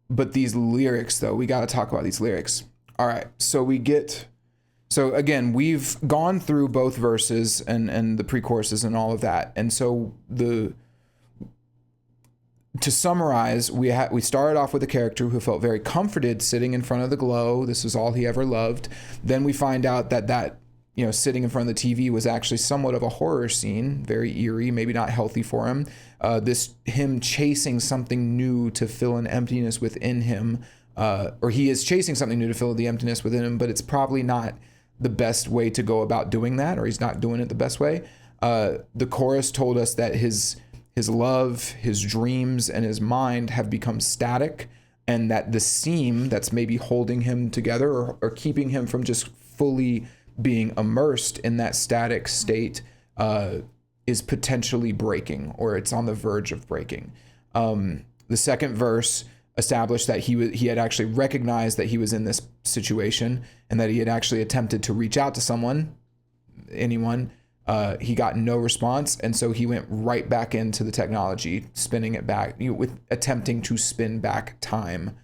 But these lyrics, though, we got to talk about these lyrics. All right. So again, we've gone through both verses and the pre-choruses and all of that. And so to summarize, we started off with a character who felt very comforted sitting in front of the glow. This was all he ever loved. Then we find out that sitting in front of the TV was actually somewhat of a horror scene, very eerie, maybe not healthy for him. Him chasing something new to fill an emptiness within him, or he is chasing something new to fill the emptiness within him, but it's probably not the best way to go about doing that, or he's not doing it the best way. The chorus told us that his love, his dreams, and his mind have become static, and that the seam that's maybe holding him together or keeping him from just fully being immersed in that static state is potentially breaking, or it's on the verge of breaking. The second verse established that he had actually recognized that he was in this situation and that he had actually attempted to reach out to anyone. He got no response, and so he went right back into the technology, spinning it back, with attempting to spin back time,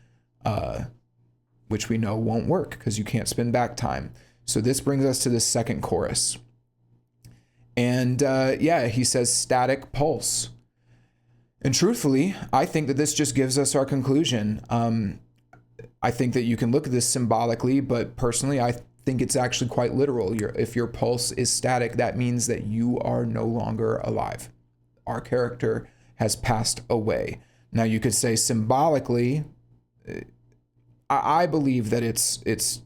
which we know won't work because you can't spin back time. So this brings us to the second chorus. And he says static pulse. And truthfully, I think that this just gives us our conclusion. I think that you can look at this symbolically, but personally, I think it's actually quite literal. If your pulse is static, that means that you are no longer alive. Our character has passed away. Now, you could say symbolically, I believe that it's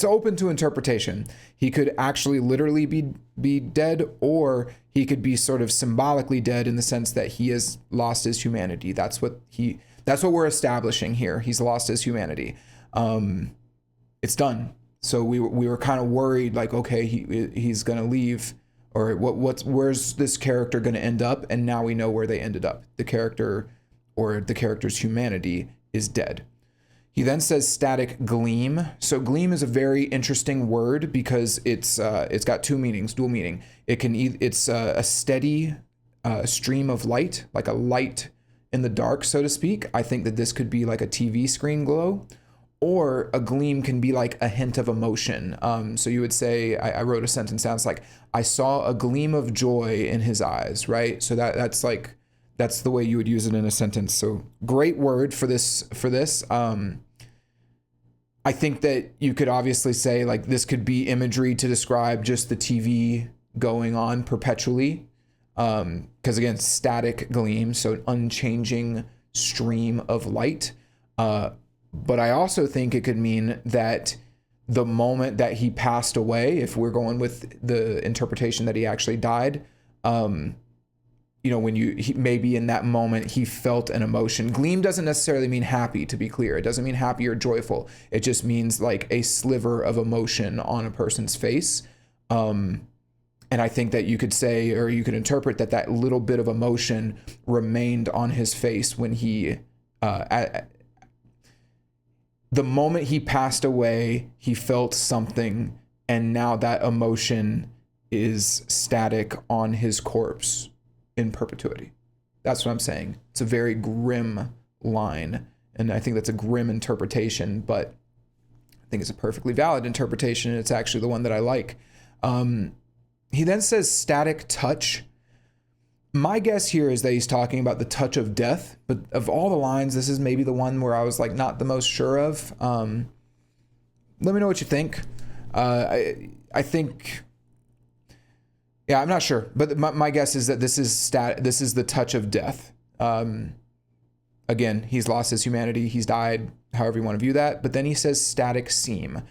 open to interpretation. He could actually literally be dead, or he could be sort of symbolically dead in the sense that he has lost his humanity. That's what we're establishing here. He's lost his humanity. It's done. So we were kind of worried, like, okay, he's gonna leave, or where's this character gonna end up? And now we know where they ended up. The character, or the character's humanity, is dead. He then says static gleam. So gleam is a very interesting word because it's got two meanings, dual meaning. It's a steady stream of light, like a light in the dark, so to speak. I think that this could be like a TV screen glow, or a gleam can be like a hint of emotion. So you would say, I wrote a sentence sounds like, I saw a gleam of joy in his eyes, right? So that's the way you would use it in a sentence. So great word for this. I think that you could obviously say, like, this could be imagery to describe just the TV going on perpetually. Because again, static gleam, so an unchanging stream of light. But I also think it could mean that the moment that he passed away, if we're going with the interpretation that he actually died, maybe in that moment he felt an emotion. Gleam doesn't necessarily mean happy, to be clear. It doesn't mean happy or joyful. It just means like a sliver of emotion on a person's face. And I think that you could say, or you could interpret that little bit of emotion remained on his face when the moment he passed away, he felt something, and now that emotion is static on his corpse in perpetuity. That's what I'm saying. It's a very grim line, and I think that's a grim interpretation, but I think it's a perfectly valid interpretation, and it's actually the one that I like. He then says static touch. My guess here is that he's talking about the touch of death, but of all the lines, this is maybe the one where I was like not the most sure of. Let me know what you think. I think, yeah, I'm not sure, but my guess is that this is the touch of death. Again, he's lost his humanity, he's died, however you want to view that. But then he says static seam.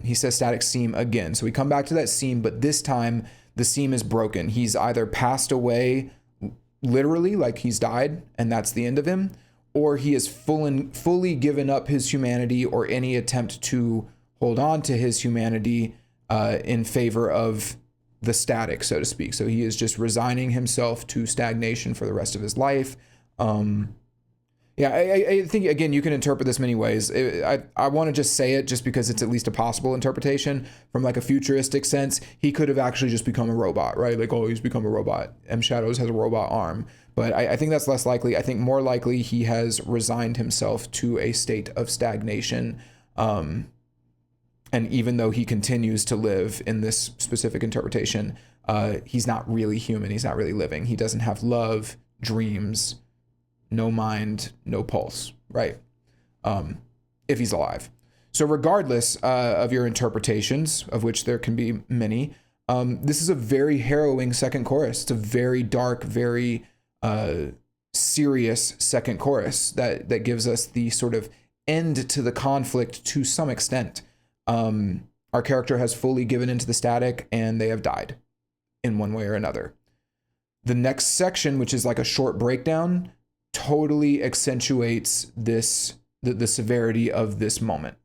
He says static seam again. So we come back to that seam, but this time the seam is broken. He's either passed away literally, like he's died, and that's the end of him, or he has fully given up his humanity or any attempt to hold on to his humanity in favor of the static, so to speak. So he is just resigning himself to stagnation for the rest of his life. Yeah, I think, again, you can interpret this many ways. I want to just say it just because it's at least a possible interpretation. From like a futuristic sense, he could have actually just become a robot, right? Like, oh, he's become a robot. M. Shadows has a robot arm. But I think that's less likely. I think more likely he has resigned himself to a state of stagnation. And even though he continues to live in this specific interpretation, he's not really human. He's not really living. He doesn't have love, dreams, no mind, no pulse, right? If he's alive. So regardless of your interpretations, of which there can be many, this is a very harrowing second chorus. It's a very dark, very serious second chorus that gives us the sort of end to the conflict to some extent. Our character has fully given into the static and they have died in one way or another. The next section, which is like a short breakdown, totally accentuates the severity of this moment.